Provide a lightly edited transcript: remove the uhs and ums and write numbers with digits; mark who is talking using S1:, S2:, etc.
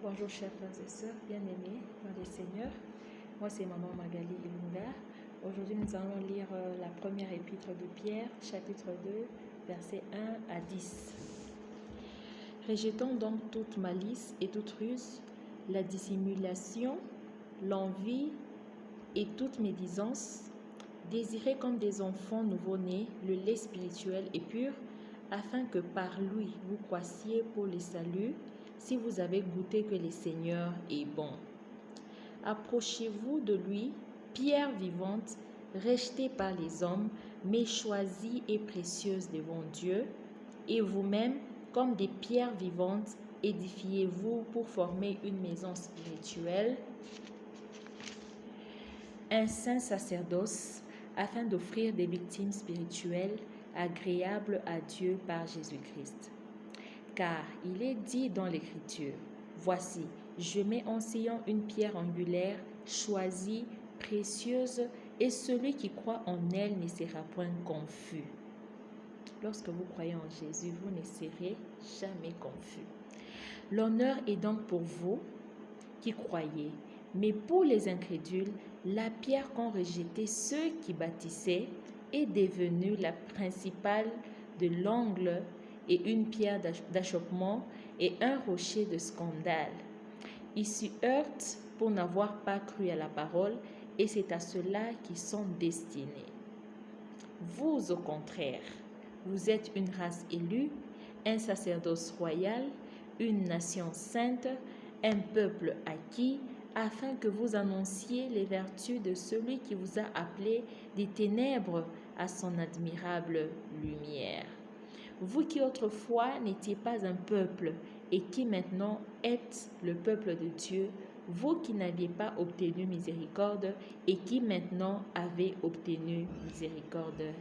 S1: Bonjour chers frères et sœurs, bien-aimés dans le Seigneur. Moi c'est Maman Magali Ilunga. Aujourd'hui nous allons lire la première épître de Pierre, chapitre 2, versets 1 à 10. Rejetons donc toute malice et toute ruse, la dissimulation, l'envie et toute médisance. Désirez comme des enfants nouveau-nés le lait spirituel et pur, afin que par lui vous croissiez pour le salut, si vous avez goûté que le Seigneur est bon. Approchez-vous de lui, pierre vivante, rejetée par les hommes, mais choisie et précieuse devant Dieu, et vous-même, comme des pierres vivantes, édifiez-vous pour former une maison spirituelle, un saint sacerdoce, afin d'offrir des victimes spirituelles agréables à Dieu par Jésus-Christ. Car il est dit dans l'Écriture, « Voici, je mets en Sion une pierre angulaire, choisie, précieuse, et celui qui croit en elle ne sera point confus. » Lorsque vous croyez en Jésus, vous ne serez jamais confus. L'honneur est donc pour vous qui croyez, mais pour les incrédules, la pierre qu'ont rejetée ceux qui bâtissaient est devenue la principale de l'angle et une pierre d'achoppement et un rocher de scandale. Ils s'y heurtent pour n'avoir pas cru à la parole, et c'est à cela qu'ils sont destinés. Vous, au contraire, vous êtes une race élue, un sacerdoce royal, une nation sainte, un peuple acquis, afin que vous annonciez les vertus de celui qui vous a appelé des ténèbres à son admirable lumière. Vous qui autrefois n'étiez pas un peuple et qui maintenant êtes le peuple de Dieu, vous qui n'aviez pas obtenu miséricorde et qui maintenant avez obtenu miséricorde.